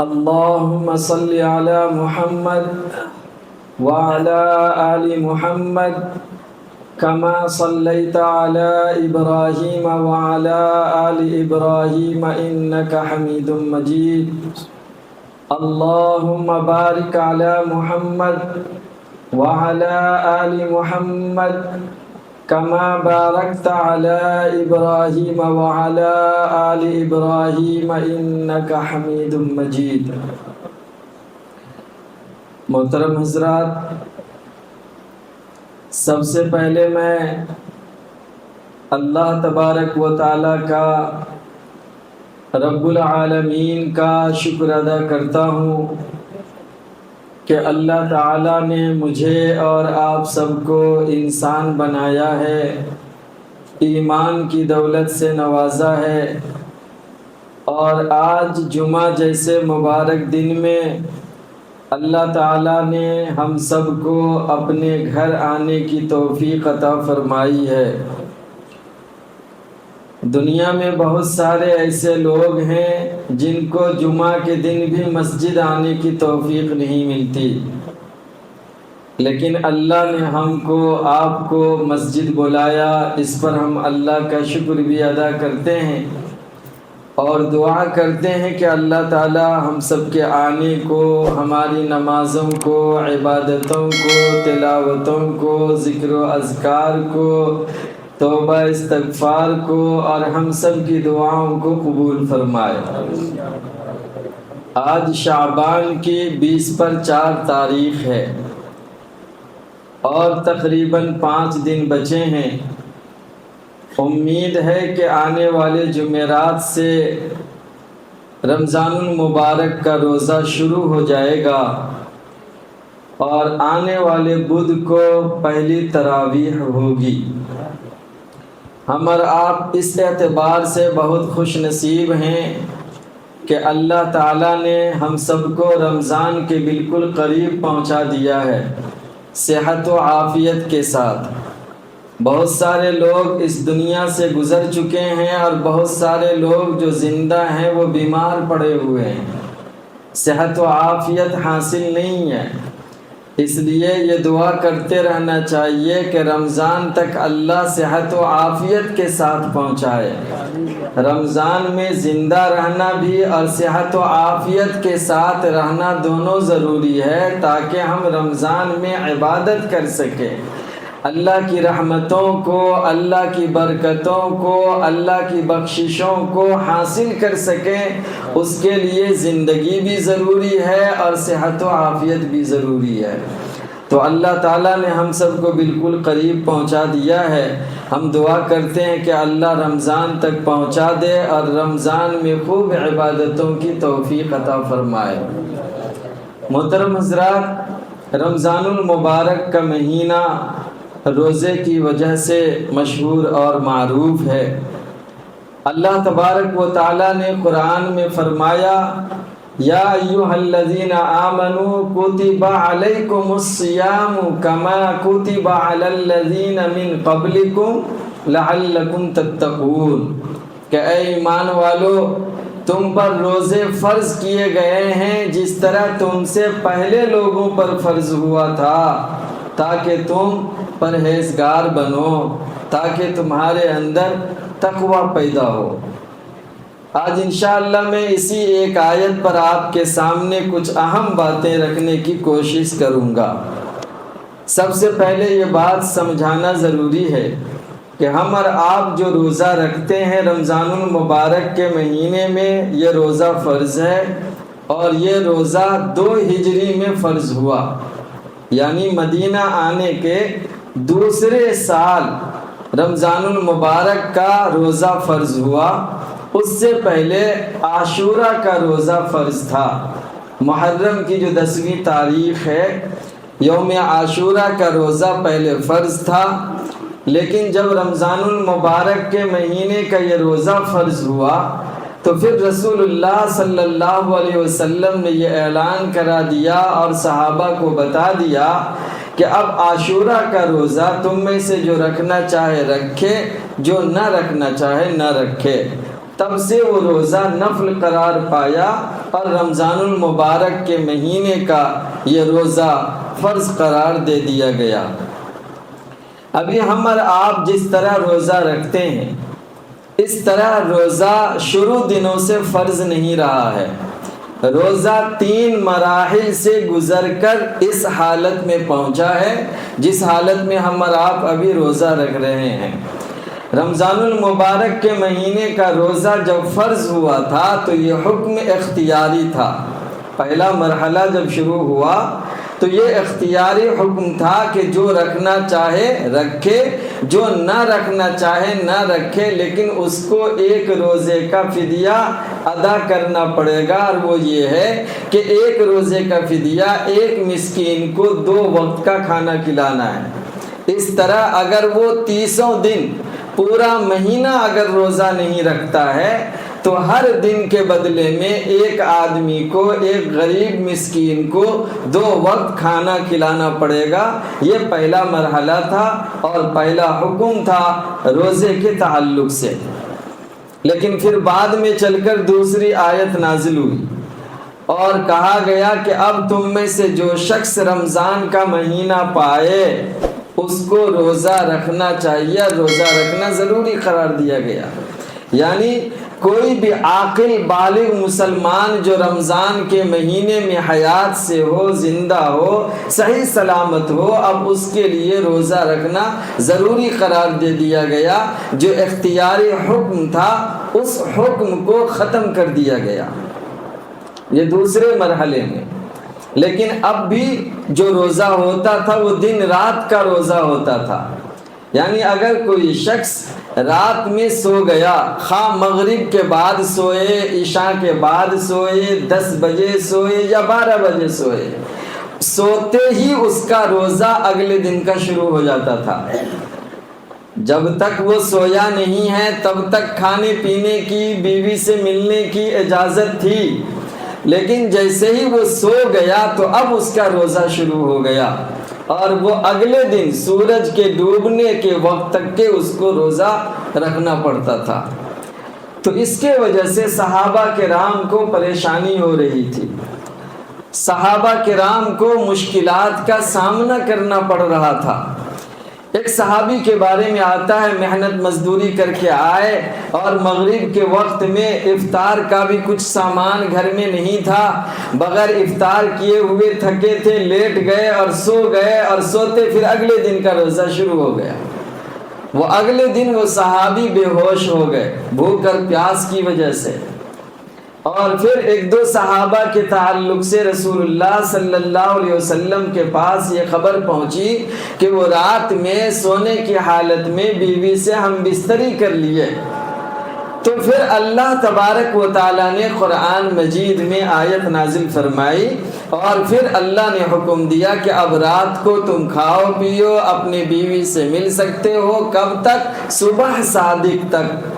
اللهم صل على محمد وعلى آل محمد كما صليت على إبراهيم وعلى آل إبراهيم إنك حميد مجيد. اللهم بارك على محمد وعلى آل محمد كما باركت على إبراهيم وعلى آل إبراهيم إنك حميد مجيد. محترم حضرات، سب سے پہلے میں اللہ تبارک و تعالیٰ کا، رب العالمین کا شکر ادا کرتا ہوں کہ اللہ تعالیٰ نے مجھے اور آپ سب کو انسان بنایا ہے، ایمان کی دولت سے نوازا ہے، اور آج جمعہ جیسے مبارک دن میں اللہ تعالیٰ نے ہم سب کو اپنے گھر آنے کی توفیق عطا فرمائی ہے۔ دنیا میں بہت سارے ایسے لوگ ہیں جن کو جمعہ کے دن بھی مسجد آنے کی توفیق نہیں ملتی، لیکن اللہ نے ہم کو، آپ کو مسجد بلایا، اس پر ہم اللہ کا شکر بھی ادا کرتے ہیں اور دعا کرتے ہیں کہ اللہ تعالی ہم سب کے آنے کو، ہماری نمازوں کو، عبادتوں کو، تلاوتوں کو، ذکر و اذکار کو، توبہ استغفار کو اور ہم سب کی دعاؤں کو قبول فرمائے۔ آج شعبان کی 20 پر 4 تاریخ ہے اور تقریباً 5 دن بچے ہیں۔ امید ہے کہ آنے والے جمعرات سے رمضان المبارک کا روزہ شروع ہو جائے گا اور آنے والے بدھ کو پہلی تراویح ہوگی۔ ہم اور آپ اس اعتبار سے بہت خوش نصیب ہیں کہ اللہ تعالیٰ نے ہم سب کو رمضان کے بالکل قریب پہنچا دیا ہے، صحت و عافیت کے ساتھ۔ بہت سارے لوگ اس دنیا سے گزر چکے ہیں اور بہت سارے لوگ جو زندہ ہیں وہ بیمار پڑے ہوئے ہیں، صحت و عافیت حاصل نہیں ہے۔ اس لیے یہ دعا کرتے رہنا چاہیے کہ رمضان تک اللہ صحت و عافیت کے ساتھ پہنچائے۔ رمضان میں زندہ رہنا بھی اور صحت و عافیت کے ساتھ رہنا دونوں ضروری ہے تاکہ ہم رمضان میں عبادت کر سکیں، اللہ کی رحمتوں کو، اللہ کی برکتوں کو، اللہ کی بخششوں کو حاصل کر سکیں۔ اس کے لیے زندگی بھی ضروری ہے اور صحت و عافیت بھی ضروری ہے۔ تو اللہ تعالیٰ نے ہم سب کو بالکل قریب پہنچا دیا ہے۔ ہم دعا کرتے ہیں کہ اللہ رمضان تک پہنچا دے اور رمضان میں خوب عبادتوں کی توفیق عطا فرمائے۔ محترم حضرات، رمضان المبارک کا مہینہ روزے کی وجہ سے مشہور اور معروف ہے۔ اللہ تبارک و تعالیٰ نے قرآن میں فرمایا، یا ایھا الذین آمنوا کتب علیکم الصیام کما کتب علی الذین من قبلکم لعلکم تتقون، کہ اے ایمان والو، تم پر روزے فرض کیے گئے ہیں جس طرح تم سے پہلے لوگوں پر فرض ہوا تھا، تاکہ تم پرہیزگار بنو، تاکہ تمہارے اندر تقوی پیدا ہو۔ آج انشاءاللہ میں اسی ایک آیت پر آپ کے سامنے کچھ اہم باتیں رکھنے کی کوشش کروں گا۔ سب سے پہلے یہ بات سمجھانا ضروری ہے کہ ہم اور آپ جو روزہ رکھتے ہیں رمضان المبارک کے مہینے میں، یہ روزہ فرض ہے، اور یہ روزہ 2 ہجری میں فرض ہوا، یعنی مدینہ آنے کے دوسرے سال رمضان المبارک کا روزہ فرض ہوا۔ اس سے پہلے عاشورہ کا روزہ فرض تھا۔ محرم کی جو 10ویں تاریخ ہے، یوم عاشورہ کا روزہ پہلے فرض تھا، لیکن جب رمضان المبارک کے مہینے کا یہ روزہ فرض ہوا تو پھر رسول اللہ صلی اللہ علیہ وسلم نے یہ اعلان کرا دیا اور صحابہ کو بتا دیا کہ اب عاشورہ کا روزہ تم میں سے جو رکھنا چاہے رکھے، جو نہ رکھنا چاہے نہ رکھے۔ تب سے وہ روزہ نفل قرار پایا اور رمضان المبارک کے مہینے کا یہ روزہ فرض قرار دے دیا گیا۔ ابھی ہم اور آپ جس طرح روزہ رکھتے ہیں اس طرح روزہ شروع دنوں سے فرض نہیں رہا ہے۔ روزہ 3 مراحل سے گزر کر اس حالت میں پہنچا ہے جس حالت میں ہم اور آپ ابھی روزہ رکھ رہے ہیں۔ رمضان المبارک کے مہینے کا روزہ جب فرض ہوا تھا تو یہ حکم اختیاری تھا۔ پہلا مرحلہ جب شروع ہوا تو یہ اختیاری حکم تھا کہ جو رکھنا چاہے رکھے، جو نہ رکھنا چاہے نہ رکھے، لیکن اس کو ایک روزے کا فدیہ ادا کرنا پڑے گا، اور وہ یہ ہے کہ ایک روزے کا فدیہ ایک مسکین کو 2 وقت کا کھانا کھلانا ہے۔ اس طرح اگر وہ 30 دن پورا مہینہ اگر روزہ نہیں رکھتا ہے تو ہر دن کے بدلے میں ایک آدمی کو، ایک غریب مسکین کو 2 وقت کھانا کھلانا پڑے گا۔ یہ پہلا مرحلہ تھا اور پہلا حکم تھا روزے کے تعلق سے۔ لیکن پھر بعد میں چل کر دوسری آیت نازل ہوئی اور کہا گیا کہ اب تم میں سے جو شخص رمضان کا مہینہ پائے اس کو روزہ رکھنا چاہیے، روزہ رکھنا ضروری قرار دیا گیا۔ یعنی کوئی بھی عاقل بالغ مسلمان جو رمضان کے مہینے میں حیات سے ہو، زندہ ہو، صحیح سلامت ہو، اب اس کے لیے روزہ رکھنا ضروری قرار دے دیا گیا۔ جو اختیاری حکم تھا اس حکم کو ختم کر دیا گیا، یہ دوسرے مرحلے میں۔ لیکن اب بھی جو روزہ ہوتا تھا وہ دن رات کا روزہ ہوتا تھا۔ یعنی اگر کوئی شخص رات میں سو گیا، خواہ مغرب کے بعد سوئے، عشاء کے بعد سوئے، 10 بجے سوئے یا 12 بجے سوئے، سوتے ہی اس کا روزہ اگلے دن کا شروع ہو جاتا تھا۔ جب تک وہ سویا نہیں ہے تب تک کھانے پینے کی، بیوی سے ملنے کی اجازت تھی، لیکن جیسے ہی وہ سو گیا تو اب اس کا روزہ شروع ہو گیا، اور وہ اگلے دن سورج کے ڈوبنے کے وقت تک کے اس کو روزہ رکھنا پڑتا تھا۔ تو اس کے وجہ سے صحابہ کرام کو پریشانی ہو رہی تھی، صحابہ کرام کو مشکلات کا سامنا کرنا پڑ رہا تھا۔ ایک صحابی کے بارے میں آتا ہے، محنت مزدوری کر کے آئے اور مغرب کے وقت میں افطار کا بھی کچھ سامان گھر میں نہیں تھا، بغیر افطار کیے ہوئے تھکے تھے، لیٹ گئے اور سو گئے، اور سوتے پھر اگلے دن کا روزہ شروع ہو گیا۔ وہ اگلے دن وہ صحابی بے ہوش ہو گئے بھوک اور پیاس کی وجہ سے۔ اور پھر 1-2 صحابہ کے تعلق سے رسول اللہ صلی اللہ علیہ وسلم کے پاس یہ خبر پہنچی کہ وہ رات میں سونے کی حالت میں بیوی سے ہم بستری کر لیے۔ تو پھر اللہ تبارک و تعالیٰ نے قرآن مجید میں آیت نازل فرمائی، اور پھر اللہ نے حکم دیا کہ اب رات کو تم کھاؤ پیو، اپنی بیوی سے مل سکتے ہو، کب تک؟ صبح صادق تک۔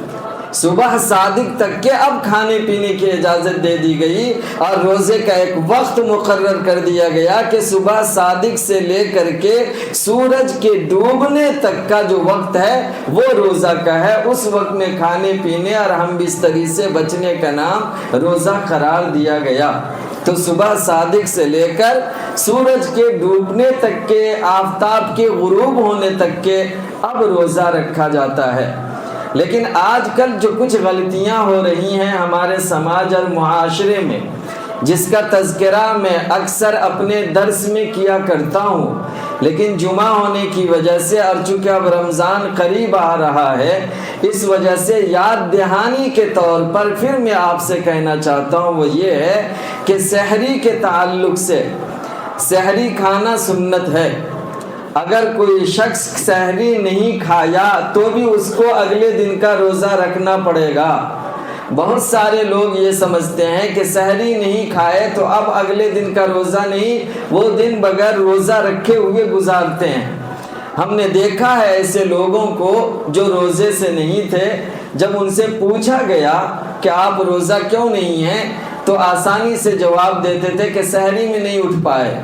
صبح صادق تک کے اب کھانے پینے کی اجازت دے دی گئی، اور روزے کا ایک وقت مقرر کر دیا گیا کہ صبح صادق سے لے کر کے سورج کے ڈوبنے تک کا جو وقت ہے وہ روزہ کا ہے۔ اس وقت میں کھانے پینے اور ہم بستری سے بچنے کا نام روزہ قرار دیا گیا۔ تو صبح صادق سے لے کر سورج کے ڈوبنے تک کے، آفتاب کے غروب ہونے تک کے اب روزہ رکھا جاتا ہے۔ لیکن آج کل جو کچھ غلطیاں ہو رہی ہیں ہمارے سماج اور معاشرے میں، جس کا تذکرہ میں اکثر اپنے درس میں کیا کرتا ہوں، لیکن جمعہ ہونے کی وجہ سے اور چونکہ اب رمضان قریب آ رہا ہے اس وجہ سے یاد دہانی کے طور پر پھر میں آپ سے کہنا چاہتا ہوں، وہ یہ ہے کہ سحری کے تعلق سے سحری کھانا سنت ہے۔ اگر کوئی شخص سحری نہیں کھایا تو بھی اس کو اگلے دن کا روزہ رکھنا پڑے گا۔ بہت سارے لوگ یہ سمجھتے ہیں کہ سحری نہیں کھائے تو اب اگلے دن کا روزہ نہیں، وہ دن بغیر روزہ رکھے ہوئے گزارتے ہیں۔ ہم نے دیکھا ہے ایسے لوگوں کو جو روزے سے نہیں تھے، جب ان سے پوچھا گیا کہ آپ روزہ کیوں نہیں ہیں تو آسانی سے جواب دیتے تھے کہ سحری میں نہیں اٹھ پائے،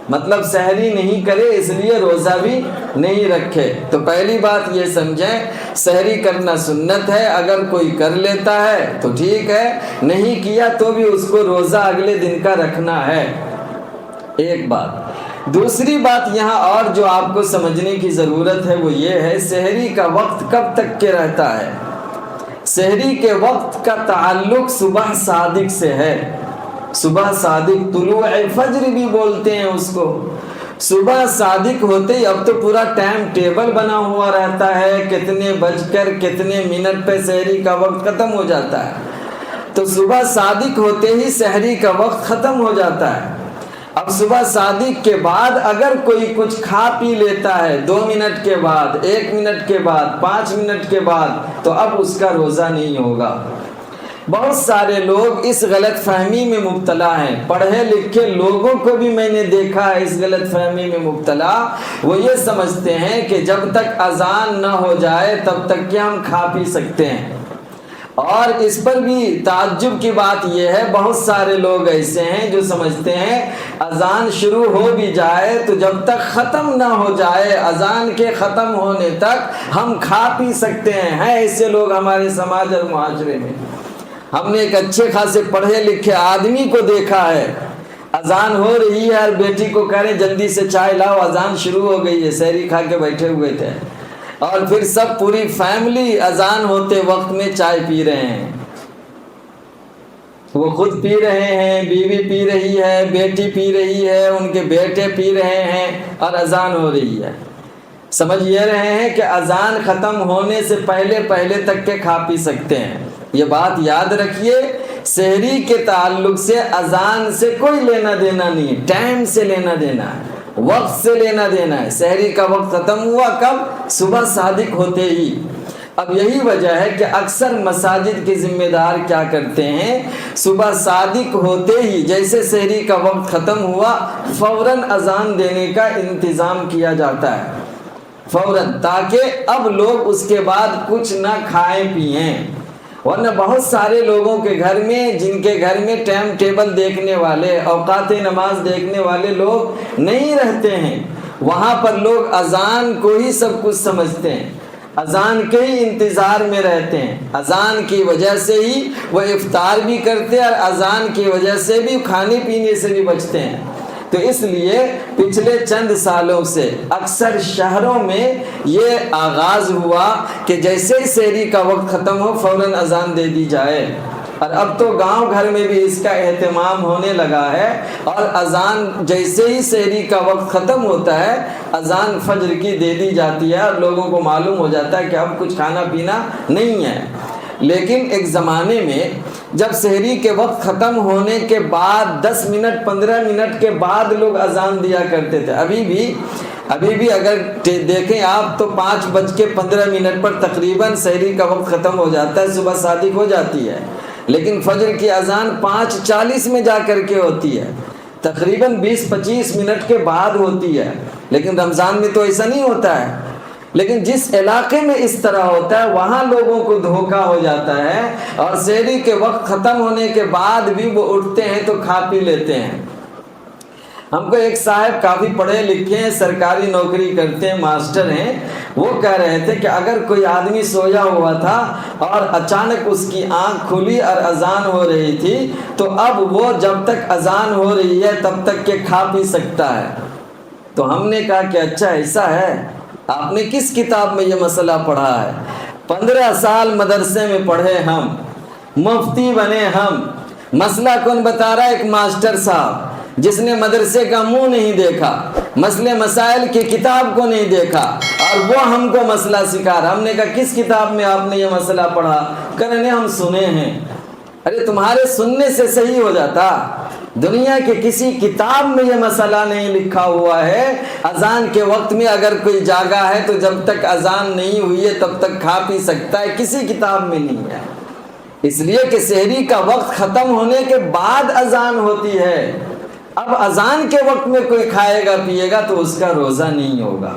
مطلب سحری نہیں کرے اس لیے روزہ بھی نہیں رکھے۔ تو پہلی بات یہ سمجھیں، سحری کرنا سنت ہے، اگر کوئی کر لیتا ہے تو ٹھیک ہے، نہیں کیا تو بھی اس کو روزہ اگلے دن کا رکھنا ہے۔ ایک بات۔ دوسری بات یہاں اور جو آپ کو سمجھنے کی ضرورت ہے وہ یہ ہے، سحری کا وقت کب تک کے رہتا ہے؟ سحری کے وقت کا تعلق صبح صادق سے ہے۔ صبح صادق، طلوع فجر بھی بولتے ہیں اس کو۔ صبح صادق ہوتے ہی اب تو پورا ٹائم ٹیبل بنا ہوا رہتا ہے، کتنے بج کر کتنے منٹ پہ سحری کا وقت ختم ہو جاتا ہے۔ تو صبح صادق ہوتے ہی سحری کا وقت ختم ہو جاتا ہے۔ اب صبح صادق کے بعد اگر کوئی کچھ کھا پی لیتا ہے 2 منٹ کے بعد، 1 منٹ کے بعد، 5 منٹ کے بعد، تو اب اس کا روزہ نہیں ہوگا۔ بہت سارے لوگ اس غلط فہمی میں مبتلا ہیں، پڑھے لکھے لوگوں کو بھی میں نے دیکھا ہے اس غلط فہمی میں مبتلا۔ وہ یہ سمجھتے ہیں کہ جب تک اذان نہ ہو جائے تب تک کہ ہم کھا پی سکتے ہیں، اور اس پر بھی تعجب کی بات یہ ہے، بہت سارے لوگ ایسے ہیں جو سمجھتے ہیں اذان شروع ہو بھی جائے تو جب تک ختم نہ ہو جائے، اذان کے ختم ہونے تک ہم کھا پی سکتے ہیں۔ ایسے لوگ ہمارے سماج اور معاشرے میں۔ ہم نے ایک اچھے خاصے پڑھے لکھے آدمی کو دیکھا ہے، اذان ہو رہی ہے اور بیٹی کو کہہ رہے جلدی سے چائے لاؤ، اذان شروع ہو گئی ہے، سحری کھا کے بیٹھے ہوئے تھے، اور پھر سب پوری فیملی اذان ہوتے وقت میں چائے پی رہے ہیں۔ وہ خود پی رہے ہیں، بیوی پی رہی ہے، بیٹی پی رہی ہے، ان کے بیٹے پی رہے ہیں، اور اذان ہو رہی ہے۔ سمجھ یہ رہے ہیں کہ اذان ختم ہونے سے پہلے تک کے کھا پی سکتے ہیں۔ یہ بات یاد رکھیے، سحری کے تعلق سے اذان سے کوئی لینا دینا نہیں ہے، ٹائم سے لینا دینا ہے، وقت سے لینا دینا ہے۔ سحری کا وقت ختم ہوا کب؟ صبح صادق ہوتے ہی۔ اب یہی وجہ ہے کہ اکثر مساجد کے ذمہ دار کیا کرتے ہیں، صبح صادق ہوتے ہی جیسے سحری کا وقت ختم ہوا فوراً اذان دینے کا انتظام کیا جاتا ہے، فوراً، تاکہ اب لوگ اس کے بعد کچھ نہ کھائیں پئیں۔ ورنہ بہت سارے لوگوں کے گھر میں، جن کے گھر میں ٹائم ٹیبل دیکھنے والے، اوقات نماز دیکھنے والے لوگ نہیں رہتے ہیں، وہاں پر لوگ اذان کو ہی سب کچھ سمجھتے ہیں، اذان کے ہی انتظار میں رہتے ہیں، اذان کی وجہ سے ہی وہ افطار بھی کرتے ہیں، اور اذان کی وجہ سے بھی کھانے پینے سے بھی بچتے ہیں۔ تو اس لیے پچھلے چند سالوں سے اکثر شہروں میں یہ آغاز ہوا کہ جیسے ہی سحری کا وقت ختم ہو فوراً اذان دے دی جائے، اور اب تو گاؤں گھر میں بھی اس کا اہتمام ہونے لگا ہے، اور اذان جیسے ہی سحری کا وقت ختم ہوتا ہے اذان فجر کی دے دی جاتی ہے، اور لوگوں کو معلوم ہو جاتا ہے کہ اب کچھ کھانا پینا نہیں ہے۔ لیکن ایک زمانے میں جب سحری کے وقت ختم ہونے کے بعد 10 منٹ 15 منٹ کے بعد لوگ اذان دیا کرتے تھے، ابھی بھی اگر دیکھیں آپ تو 5:15 پر تقریباً سحری کا وقت ختم ہو جاتا ہے، صبح صادق ہو جاتی ہے، لیکن فجر کی اذان 5:40 میں جا کر کے ہوتی ہے، تقریباً 20-25 منٹ کے بعد ہوتی ہے۔ لیکن رمضان میں تو ایسا نہیں ہوتا ہے، لیکن جس علاقے میں اس طرح ہوتا ہے وہاں لوگوں کو دھوکہ ہو جاتا ہے، اور سحری کے وقت ختم ہونے کے بعد بھی وہ اٹھتے ہیں تو کھا پی لیتے ہیں۔ ہم کو ایک صاحب کافی پڑھے لکھے ہیں، سرکاری نوکری کرتے ہیں، ماسٹر ہیں، وہ کہہ رہے تھے کہ اگر کوئی آدمی سویا ہوا تھا اور اچانک اس کی آنکھ کھلی اور اذان ہو رہی تھی تو اب وہ جب تک اذان ہو رہی ہے تب تک کہ کھا پی سکتا ہے۔ تو ہم نے کہا کہ اچھا ایسا ہے، آپ نے کس کتاب میں یہ مسئلہ پڑھا ہے؟ 15 سال مدرسے میں پڑھے ہم، مفتی بنے ہم، مسئلہ کون بتا رہا ہے؟ ایک ماسٹر صاحب جس نے مدرسے کا منہ نہیں دیکھا، مسئلے مسائل کی کتاب کو نہیں دیکھا، اور وہ ہم کو مسئلہ سکھا رہا۔ ہم نے کہا کس کتاب میں آپ نے یہ مسئلہ پڑھا؟ کہنے ہم سنے ہیں۔ ارے تمہارے سننے سے صحیح ہو جاتا؟ دنیا کے کسی کتاب میں یہ مسئلہ نہیں لکھا ہوا ہے، اذان کے وقت میں اگر کوئی جاگا ہے تو جب تک اذان نہیں ہوئی ہے تب تک کھا پی سکتا ہے، کسی کتاب میں نہیں ہے۔ اس لیے کہ سحری کا وقت ختم ہونے کے بعد اذان ہوتی ہے، اب اذان کے وقت میں کوئی کھائے گا پیے گا تو اس کا روزہ نہیں ہوگا۔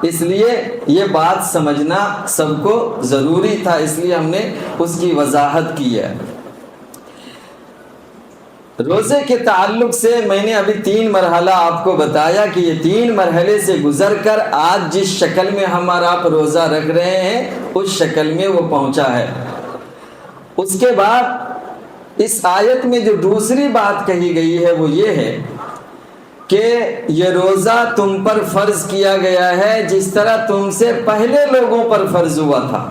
اس لیے یہ بات سمجھنا سب کو ضروری تھا، اس لیے ہم نے اس کی وضاحت کی ہے۔ روزے کے تعلق سے میں نے ابھی 3 مرحلہ آپ کو بتایا کہ یہ 3 مرحلے سے گزر کر آج جس شکل میں ہم اور آپ روزہ رکھ رہے ہیں اس شکل میں وہ پہنچا ہے۔ اس کے بعد اس آیت میں جو دوسری بات کہی گئی ہے وہ یہ ہے کہ یہ روزہ تم پر فرض کیا گیا ہے جس طرح تم سے پہلے لوگوں پر فرض ہوا تھا۔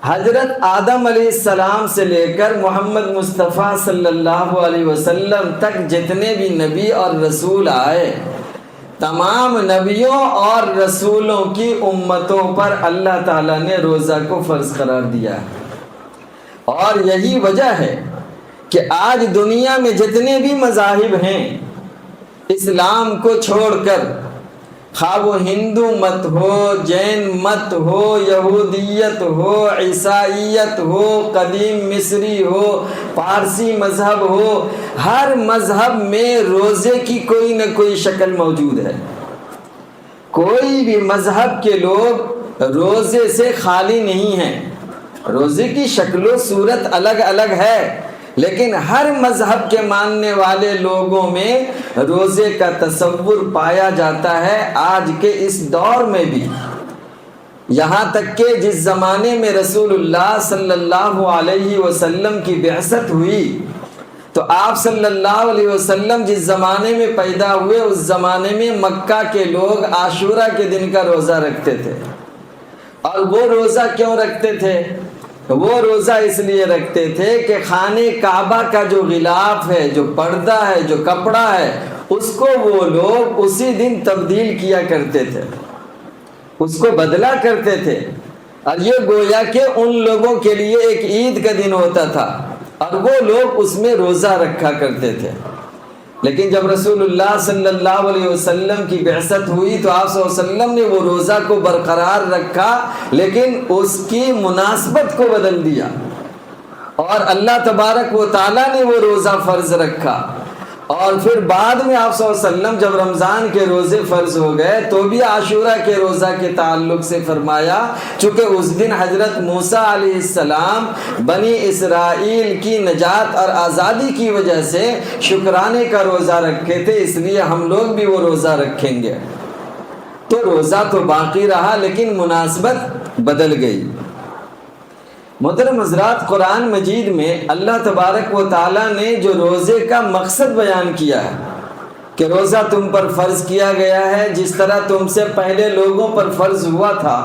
حضرت آدم علیہ السلام سے لے کر محمد مصطفیٰ صلی اللہ علیہ وسلم تک جتنے بھی نبی اور رسول آئے، تمام نبیوں اور رسولوں کی امتوں پر اللہ تعالیٰ نے روزہ کو فرض قرار دیا ہے۔ اور یہی وجہ ہے کہ آج دنیا میں جتنے بھی مذاہب ہیں، اسلام کو چھوڑ کر، خواہ وہ ہندو مت ہو، جین مت ہو، یہودیت ہو، عیسائیت ہو، قدیم مصری ہو، پارسی مذہب ہو، ہر مذہب میں روزے کی کوئی نہ کوئی شکل موجود ہے۔ کوئی بھی مذہب کے لوگ روزے سے خالی نہیں ہیں۔ روزے کی شکل و صورت الگ الگ ہے، لیکن ہر مذہب کے ماننے والے لوگوں میں روزے کا تصور پایا جاتا ہے۔ آج کے اس دور میں بھی، یہاں تک کہ جس زمانے میں رسول اللہ صلی اللہ علیہ وسلم کی بعثت ہوئی تو آپ صلی اللہ علیہ وسلم جس زمانے میں پیدا ہوئے اس زمانے میں مکہ کے لوگ عاشورہ کے دن کا روزہ رکھتے تھے۔ اور وہ روزہ کیوں رکھتے تھے؟ وہ روزہ اس لیے رکھتے تھے کہ خانہ کعبہ کا جو غلاف ہے، جو پردہ ہے، جو کپڑا ہے، اس کو وہ لوگ اسی دن تبدیل کیا کرتے تھے، اس کو بدلا کرتے تھے۔ اور یہ گویا کہ ان لوگوں کے لیے ایک عید کا دن ہوتا تھا اور وہ لوگ اس میں روزہ رکھا کرتے تھے۔ لیکن جب رسول اللہ صلی اللہ علیہ وسلم کی بعثت ہوئی تو آپ صلی اللہ علیہ وسلم نے وہ روزہ کو برقرار رکھا، لیکن اس کی مناسبت کو بدل دیا، اور اللہ تبارک و تعالیٰ نے وہ روزہ فرض رکھا۔ اور پھر بعد میں آپ صلی اللہ علیہ وسلم جب رمضان کے روزے فرض ہو گئے تو بھی عاشورہ کے روزہ کے تعلق سے فرمایا، چونکہ اس دن حضرت موسیٰ علیہ السلام بنی اسرائیل کی نجات اور آزادی کی وجہ سے شکرانے کا روزہ رکھے تھے، اس لیے ہم لوگ بھی وہ روزہ رکھیں گے۔ تو روزہ تو باقی رہا لیکن مناسبت بدل گئی۔ محترم حضرات، قرآن مجید میں اللہ تبارک و تعالیٰ نے جو روزے کا مقصد بیان کیا ہے کہ روزہ تم پر فرض کیا گیا ہے جس طرح تم سے پہلے لوگوں پر فرض ہوا تھا،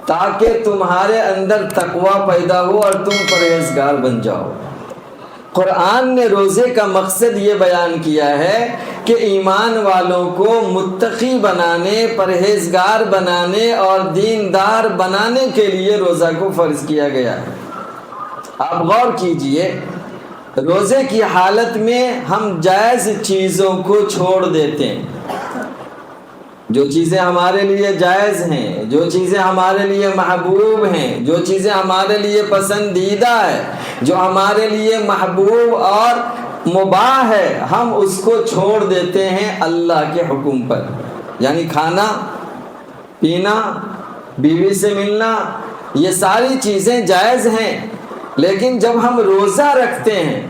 تاکہ تمہارے اندر تقویٰ پیدا ہو اور تم پرہیزگار بن جاؤ۔ قرآن نے روزے کا مقصد یہ بیان کیا ہے کہ ایمان والوں کو متقی بنانے، پرہیزگار بنانے اور دیندار بنانے کے لیے روزہ کو فرض کیا گیا ہے۔ آپ غور کیجئے، روزے کی حالت میں ہم جائز چیزوں کو چھوڑ دیتے ہیں۔ جو چیزیں ہمارے لیے جائز ہیں، جو چیزیں ہمارے لیے محبوب ہیں، جو چیزیں ہمارے لیے پسندیدہ ہے، جو ہمارے لیے محبوب اور مباح ہے، ہم اس کو چھوڑ دیتے ہیں اللہ کے حکم پر۔ یعنی کھانا، پینا، بیوی سے ملنا، یہ ساری چیزیں جائز ہیں، لیکن جب ہم روزہ رکھتے ہیں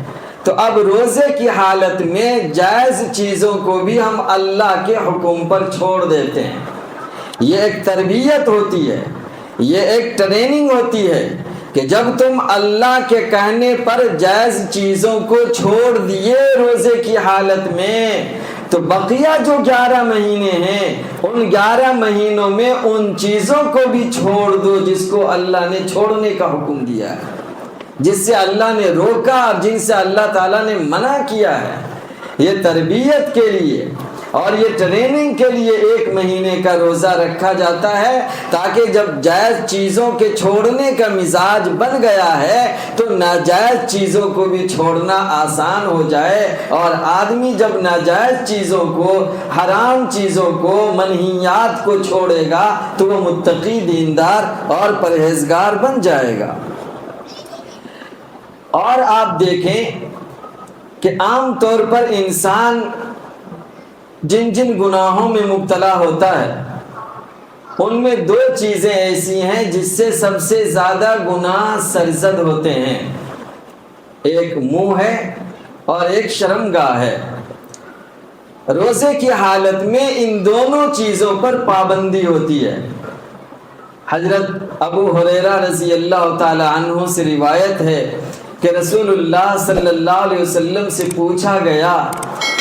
تو اب روزے کی حالت میں جائز چیزوں کو بھی ہم اللہ کے حکم پر چھوڑ دیتے ہیں۔ یہ ایک تربیت ہوتی ہے، یہ ایک ٹریننگ ہوتی ہے کہ جب تم اللہ کے کہنے پر جائز چیزوں کو چھوڑ دیے روزے کی حالت میں، تو بقیہ جو 11 مہینے ہیں ان 11 مہینوں میں ان چیزوں کو بھی چھوڑ دو جس کو اللہ نے چھوڑنے کا حکم دیا ہے، جس سے اللہ نے روکا اور جن سے اللہ تعالیٰ نے منع کیا ہے۔ یہ تربیت کے لیے اور یہ ٹریننگ کے لیے 1 مہینے کا روزہ رکھا جاتا ہے، تاکہ جب جائز چیزوں کے چھوڑنے کا مزاج بن گیا ہے تو ناجائز چیزوں کو بھی چھوڑنا آسان ہو جائے، اور آدمی جب ناجائز چیزوں کو، حرام چیزوں کو، منہیات کو چھوڑے گا تو وہ متقی، دیندار اور پرہیزگار بن جائے گا۔ اور آپ دیکھیں کہ عام طور پر انسان جن جن گناہوں میں مبتلا ہوتا ہے ان میں 2 چیزیں ایسی ہیں جس سے سب سے زیادہ گناہ سرزد ہوتے ہیں، ایک منہ ہے اور ایک شرمگاہ ہے۔ روزے کی حالت میں ان دونوں چیزوں پر پابندی ہوتی ہے۔ حضرت ابو ہریرہ رضی اللہ تعالی عنہ سے روایت ہے کہ رسول اللہ صلی اللہ علیہ وسلم سے پوچھا گیا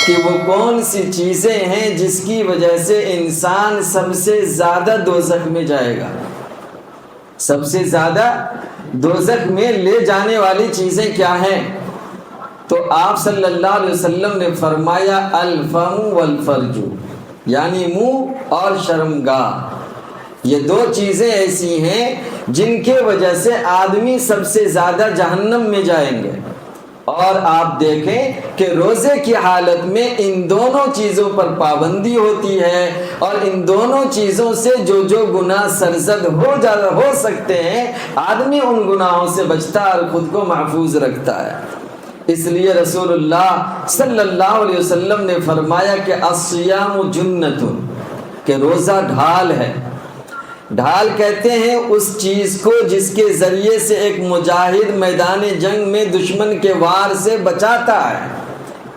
کہ وہ کون سی چیزیں ہیں جس کی وجہ سے انسان سب سے زیادہ دوزخ میں جائے گا، سب سے زیادہ دوزخ میں لے جانے والی چیزیں کیا ہیں؟ تو آپ صلی اللہ علیہ وسلم نے فرمایا الفم والفرج، یعنی منہ اور شرمگاہ۔ یہ دو چیزیں ایسی ہیں جن کے وجہ سے آدمی سب سے زیادہ جہنم میں جائیں گے۔ اور آپ دیکھیں کہ روزے کی حالت میں ان دونوں چیزوں پر پابندی ہوتی ہے، اور ان دونوں چیزوں سے جو گناہ سرزد ہو سکتے ہیں، آدمی ان گناہوں سے بچتا ہے اور خود کو محفوظ رکھتا ہے۔ اس لیے رسول اللہ صلی اللہ علیہ وسلم نے فرمایا کہ الصیام جنۃ، کہ روزہ ڈھال ہے۔ ڈھال کہتے ہیں اس چیز کو جس کے ذریعے سے ایک مجاہد میدان جنگ میں دشمن کے وار سے بچاتا ہے،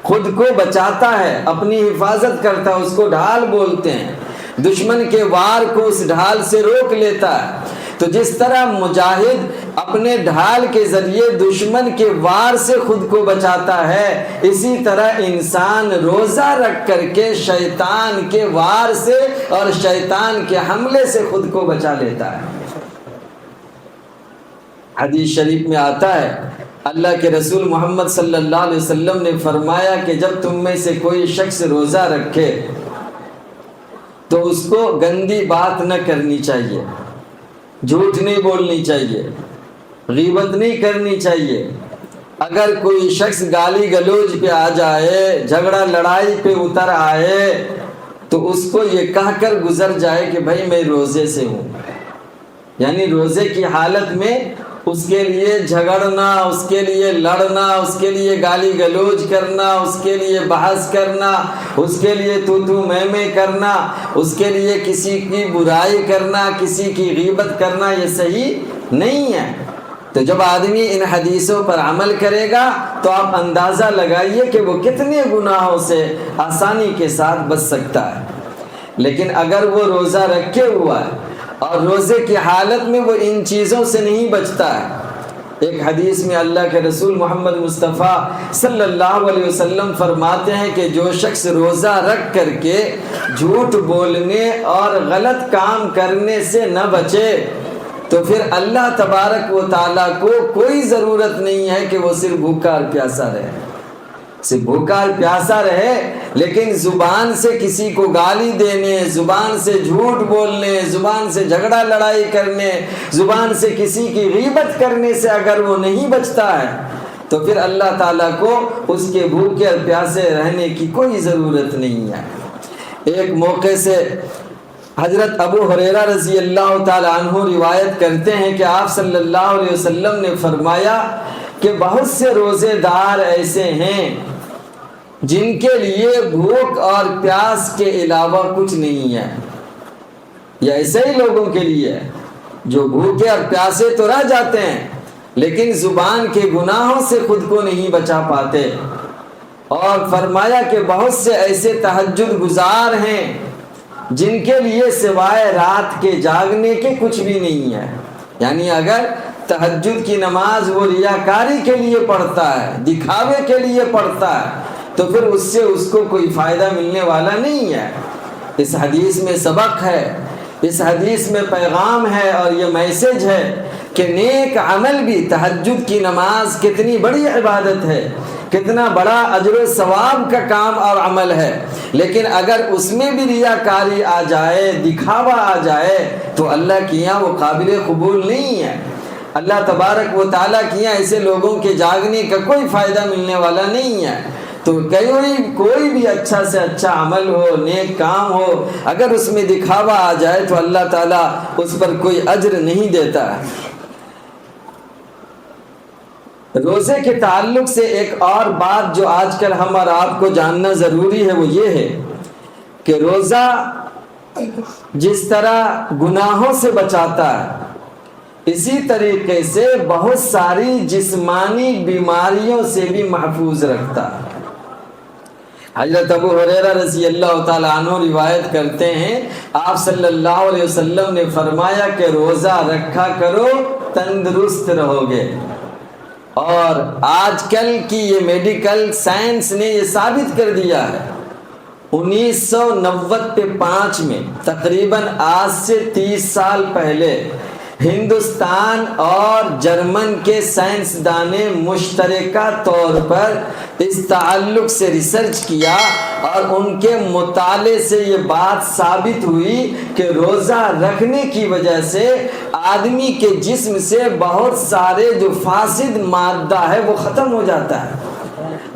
خود کو بچاتا ہے، اپنی حفاظت کرتا ہے، اس کو ڈھال بولتے ہیں۔ دشمن کے وار کو اس ڈھال سے روک لیتا ہے۔ تو جس طرح مجاہد اپنے ڈھال کے ذریعے دشمن کے وار سے خود کو بچاتا ہے، اسی طرح انسان روزہ رکھ کر کے شیطان کے وار سے اور شیطان کے حملے سے خود کو بچا لیتا ہے۔ حدیث شریف میں آتا ہے، اللہ کے رسول محمد صلی اللہ علیہ وسلم نے فرمایا کہ جب تم میں سے کوئی شخص روزہ رکھے تو اس کو گندی بات نہ کرنی چاہیے، جھوٹ نہیں بولنی چاہیے، غیبت نہیں کرنی چاہیے۔ اگر کوئی شخص گالی گلوچ پہ آ جائے، جھگڑا لڑائی پہ اتر آئے، تو اس کو یہ کہہ کر گزر جائے کہ بھائی میں روزے سے ہوں۔ یعنی روزے کی حالت میں اس کے لیے جھگڑنا، اس کے لیے لڑنا، اس کے لیے گالی گلوچ کرنا، اس کے لیے بحث کرنا، اس کے لیے تو میں کرنا، اس کے لیے کسی کی برائی کرنا، کسی کی غیبت کرنا، یہ صحیح نہیں ہے۔ تو جب آدمی ان حدیثوں پر عمل کرے گا تو آپ اندازہ لگائیے کہ وہ کتنے گناہوں سے آسانی کے ساتھ بچ سکتا ہے۔ لیکن اگر وہ روزہ رکھے ہوا ہے اور روزے کی حالت میں وہ ان چیزوں سے نہیں بچتا ہے، ایک حدیث میں اللہ کے رسول محمد مصطفیٰ صلی اللہ علیہ وسلم فرماتے ہیں کہ جو شخص روزہ رکھ کر کے جھوٹ بولنے اور غلط کام کرنے سے نہ بچے تو پھر اللہ تبارک و تعالیٰ کو کوئی ضرورت نہیں ہے کہ وہ صرف بھوکا اور پیاسا رہے، صرف بھوکا اور پیاسا رہے، لیکن زبان سے کسی کو گالی دینے، زبان سے جھوٹ بولنے، زبان سے جھگڑا لڑائی کرنے، زبان سے کسی کی غیبت کرنے سے اگر وہ نہیں بچتا ہے تو پھر اللہ تعالیٰ کو اس کے بھوکے اور پیاسے رہنے کی کوئی ضرورت نہیں ہے۔ ایک موقع سے حضرت ابو ہریرہ رضی اللہ تعالی عنہ روایت کرتے ہیں کہ آپ صلی اللہ علیہ وسلم نے فرمایا کہ بہت سے روزے دار ایسے ہیں جن کے لیے بھوک اور پیاس کے علاوہ کچھ نہیں ہے۔ یہ ایسے ہی لوگوں کے لیے جو بھوکے اور پیاسے تو رہ جاتے ہیں لیکن زبان کے گناہوں سے خود کو نہیں بچا پاتے۔ اور فرمایا کہ بہت سے ایسے تہجد گزار ہیں جن کے لیے سوائے رات کے جاگنے کے کچھ بھی نہیں ہے۔ یعنی اگر تہجد کی نماز وہ ریاکاری کے لیے پڑھتا ہے، دکھاوے کے لیے پڑھتا ہے، تو پھر اس سے اس کو کوئی فائدہ ملنے والا نہیں ہے۔ اس حدیث میں سبق ہے، اس حدیث میں پیغام ہے اور یہ میسج ہے کہ نیک عمل بھی، تہجد کی نماز کتنی بڑی عبادت ہے، کتنا بڑا اجر و ثواب کا کام اور عمل ہے، لیکن اگر اس میں بھی ریاکاری آ جائے، دکھاوا آ جائے تو اللہ کی یہاں وہ قابل قبول نہیں ہے۔ اللہ تبارک و تعالیٰ کی یہاں ایسے لوگوں کے جاگنے کا کوئی فائدہ ملنے والا نہیں ہے۔ تو کوئی بھی اچھا سے اچھا عمل ہو، نیک کام ہو، اگر اس میں دکھاوا آ جائے تو اللہ تعالیٰ اس پر کوئی اجر نہیں دیتا ہے۔ روزے کے تعلق سے ایک اور بات جو آج کل ہم اور آپ کو جاننا ضروری ہے وہ یہ ہے کہ روزہ جس طرح گناہوں سے بچاتا ہے، اسی طریقے سے بہت ساری جسمانی بیماریوں سے بھی محفوظ رکھتا ہے۔ حضرت ابو ہریرہ رضی اللہ تعالیٰ عنہ روایت کرتے ہیں، آپ صلی اللہ علیہ وسلم نے فرمایا کہ روزہ رکھا کرو تندرست رہو گے۔ اور آج کل کی یہ میڈیکل سائنس نے یہ ثابت کر دیا ہے، 1995 میں تقریباً آج سے 30 سال پہلے ہندوستان اور جرمن کے سائنسدان نے مشترکہ طور پر اس تعلق سے ریسرچ کیا، اور ان کے مطالعے سے یہ بات ثابت ہوئی کہ روزہ رکھنے کی وجہ سے آدمی کے جسم سے بہت سارے جو فاسد مادہ ہے وہ ختم ہو جاتا ہے،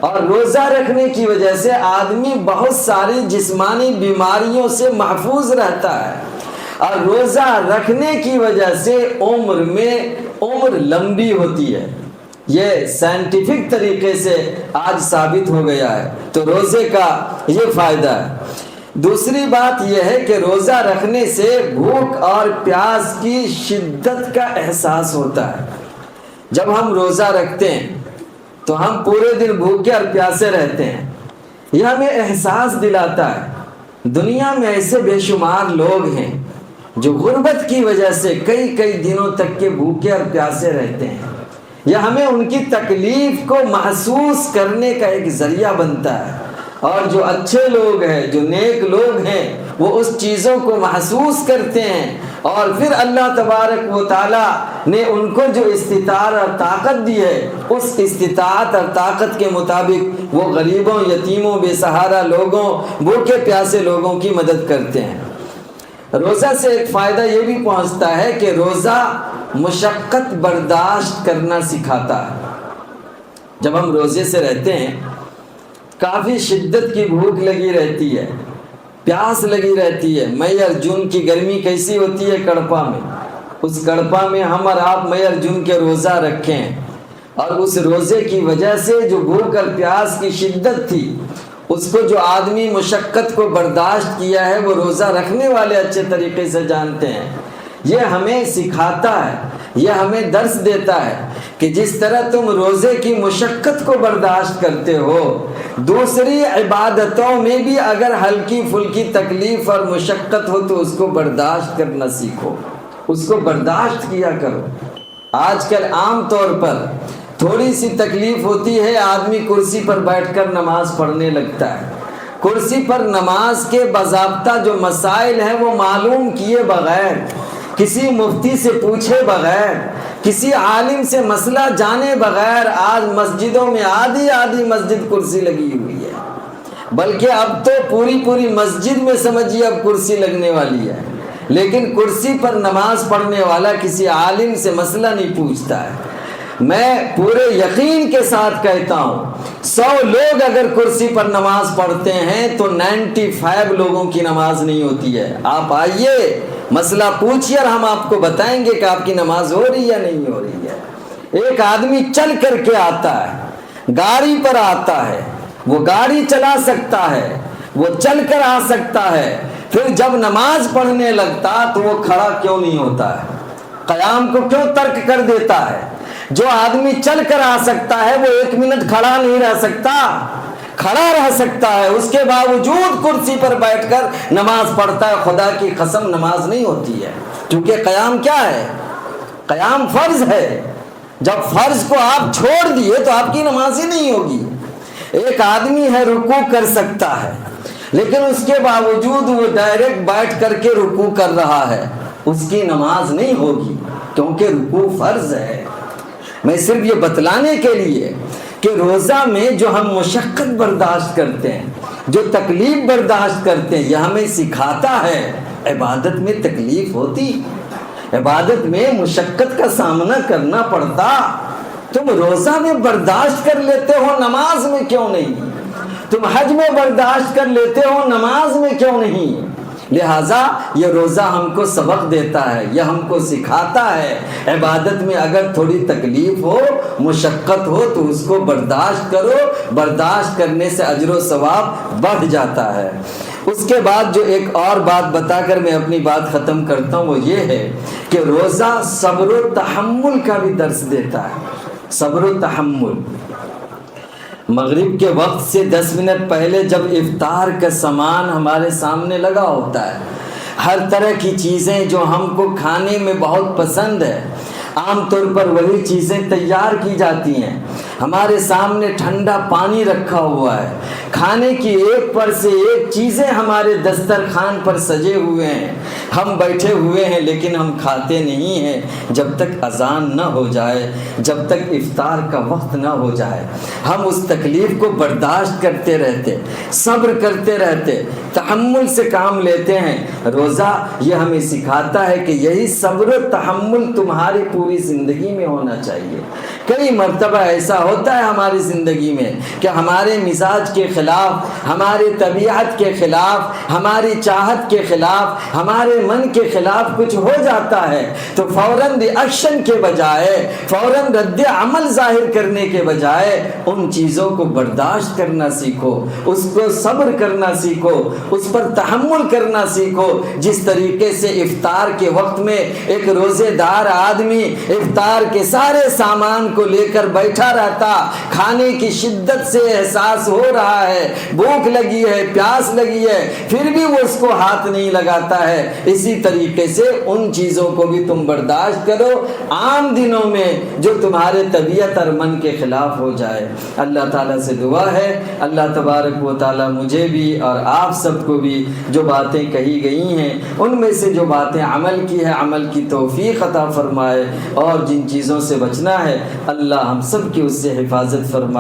اور روزہ رکھنے کی وجہ سے آدمی بہت ساری جسمانی بیماریوں سے محفوظ رہتا ہے، اور روزہ رکھنے کی وجہ سے عمر لمبی ہوتی ہے۔ یہ سائنٹیفک طریقے سے آج ثابت ہو گیا ہے، تو روزے کا یہ فائدہ ہے۔ دوسری بات یہ ہے کہ روزہ رکھنے سے بھوک اور پیاس کی شدت کا احساس ہوتا ہے۔ جب ہم روزہ رکھتے ہیں تو ہم پورے دن بھوکے اور پیاسے رہتے ہیں، یہ ہمیں احساس دلاتا ہے۔ دنیا میں ایسے بے شمار لوگ ہیں جو غربت کی وجہ سے کئی دنوں تک کے بھوکے اور پیاسے رہتے ہیں۔ یہ ہمیں ان کی تکلیف کو محسوس کرنے کا ایک ذریعہ بنتا ہے، اور جو اچھے لوگ ہیں، جو نیک لوگ ہیں، وہ اس چیزوں کو محسوس کرتے ہیں، اور پھر اللہ تبارک و تعالیٰ نے ان کو جو استطاعت اور طاقت دی ہے، اس استطاعت اور طاقت کے مطابق وہ غریبوں، یتیموں، بے سہارا لوگوں، بھوکے پیاسے لوگوں کی مدد کرتے ہیں۔ روزہ سے ایک فائدہ یہ بھی پہنچتا ہے کہ روزہ مشقت برداشت کرنا سکھاتا ہے۔ جب ہم روزے سے رہتے ہیں، کافی شدت کی بھوک لگی رہتی ہے، پیاس لگی رہتی ہے۔ مئی اور جون کی گرمی کیسی ہوتی ہے کڑپا میں، اس کڑپا میں ہم اور آپ مئی اور جون کے روزہ رکھیں، اور اس روزے کی وجہ سے جو بھوک اور پیاس کی شدت تھی، اس کو جو آدمی مشقت کو برداشت کیا ہے، وہ روزہ رکھنے والے اچھے طریقے سے جانتے ہیں۔ یہ ہمیں سکھاتا ہے، یہ ہمیں درس دیتا ہے کہ جس طرح تم روزے کی مشقت کو برداشت کرتے ہو، دوسری عبادتوں میں بھی اگر ہلکی پھلکی تکلیف اور مشقت ہو تو اس کو برداشت کرنا سیکھو، اس کو برداشت کیا کرو۔ آج کل عام طور پر تھوڑی سی تکلیف ہوتی ہے، آدمی کرسی پر بیٹھ کر نماز پڑھنے لگتا ہے۔ کرسی پر نماز کے باضابطہ جو مسائل ہیں وہ معلوم کیے بغیر، کسی مفتی سے پوچھے بغیر، کسی عالم سے مسئلہ جانے بغیر آج مسجدوں میں آدھی مسجد کرسی لگی ہوئی ہے، بلکہ اب تو پوری مسجد میں سمجھیے اب کرسی لگنے والی ہے، لیکن کرسی پر نماز پڑھنے والا کسی عالم سے مسئلہ نہیں پوچھتا ہے۔ میں پورے یقین کے ساتھ کہتا ہوں، 100 لوگ اگر کرسی پر نماز پڑھتے ہیں تو 95 لوگوں کی نماز نہیں ہوتی ہے۔ آپ آئیے، مسئلہ پوچھیے، اور ہم آپ کو بتائیں گے کہ آپ کی نماز ہو رہی ہے نہیں ہو رہی ہے۔ ایک آدمی چل کر کے آتا ہے، گاڑی پر آتا ہے، وہ گاڑی چلا سکتا ہے، وہ چل کر آ سکتا ہے، پھر جب نماز پڑھنے لگتا تو وہ کھڑا کیوں نہیں ہوتا ہے؟ قیام کو کیوں ترک کر دیتا ہے؟ جو آدمی چل کر آ سکتا ہے وہ 1 منٹ کھڑا نہیں رہ سکتا، کھڑا رہ سکتا ہے، اس کے باوجود کرسی پر بیٹھ کر نماز پڑھتا ہے۔ خدا کی قسم نماز نہیں ہوتی ہے، کیونکہ قیام کیا ہے؟ قیام فرض ہے۔ جب فرض کو آپ چھوڑ دیے تو آپ کی نماز ہی نہیں ہوگی۔ ایک آدمی ہے رکوع کر سکتا ہے، لیکن اس کے باوجود وہ ڈائریکٹ بیٹھ کر کے رکوع کر رہا ہے، اس کی نماز نہیں ہوگی، کیونکہ رکوع فرض ہے۔ میں صرف یہ بتلانے کے لیے کہ روزہ میں جو ہم مشقت برداشت کرتے ہیں، جو تکلیف برداشت کرتے ہیں، یہ ہمیں سکھاتا ہے عبادت میں تکلیف ہوتی، عبادت میں مشقت کا سامنا کرنا پڑتا۔ تم روزہ میں برداشت کر لیتے ہو، نماز میں کیوں نہیں؟ تم حج میں برداشت کر لیتے ہو، نماز میں کیوں نہیں؟ لہٰذا یہ روزہ ہم کو سبق دیتا ہے، یہ ہم کو سکھاتا ہے عبادت میں اگر تھوڑی تکلیف ہو، مشقت ہو تو اس کو برداشت کرو، برداشت کرنے سے اجر و ثواب بڑھ جاتا ہے۔ اس کے بعد جو ایک اور بات بتا کر میں اپنی بات ختم کرتا ہوں وہ یہ ہے کہ روزہ صبر و تحمل کا بھی درس دیتا ہے۔ صبر و تحمل۔ مغرب کے وقت سے 10 منٹ پہلے جب افطار کا سامان ہمارے سامنے لگا ہوتا ہے، ہر طرح کی چیزیں جو ہم کو کھانے میں بہت پسند ہے، عام طور پر وہی چیزیں تیار کی جاتی ہیں، ہمارے سامنے ٹھنڈا پانی رکھا ہوا ہے، کھانے کی ایک پر سے ایک چیزیں ہمارے دسترخوان پر سجے ہوئے ہیں، ہم بیٹھے ہوئے ہیں لیکن ہم کھاتے نہیں ہیں جب تک اذان نہ ہو جائے، جب تک افطار کا وقت نہ ہو جائے۔ ہم اس تکلیف کو برداشت کرتے رہتے، صبر کرتے رہتے، تحمل سے کام لیتے ہیں۔ روزہ یہ ہمیں سکھاتا ہے کہ یہی صبر و تحمل تمہاری پوری زندگی میں ہونا چاہیے۔ کئی مرتبہ ایسا ہوتا ہے ہماری زندگی میں کہ ہمارے مزاج کے خلاف، ہماری طبیعت کے خلاف، ہماری چاہت کے خلاف، ہمارے من کے خلاف کچھ ہو جاتا ہے تو فوراً ری ایکشن کے بجائے، فوراً رد عمل ظاہر کرنے کے بجائے ان چیزوں کو برداشت کرنا سیکھو، اس کو صبر کرنا سیکھو، اس پر تحمل کرنا سیکھو۔ جس طریقے سے افطار کے وقت میں ایک روزے دار آدمی افطار کے سارے سامان کو لے کر بیٹھا رہتا، کھانے کی شدت سے احساس ہو رہا ہے، بھوک لگی ہے، پیاس لگی ہے، پھر بھی وہ اس کو ہاتھ نہیں لگاتا ہے، اسی طریقے سے ان چیزوں کو بھی تم برداشت کرو عام دنوں میں جو تمہارے طبیعت اور من کے خلاف ہو جائے۔ اللہ تعالیٰ سے دعا ہے اللہ تبارک و تعالیٰ مجھے بھی اور آپ سب کو بھی جو باتیں کہی گئی ہیں ان میں سے جو باتیں عمل کی ہے عمل کی توفیق عطا فرمائے، اور جن چیزوں سے بچنا ہے اللہ ہم سب کی اس سے حفاظت فرمائے۔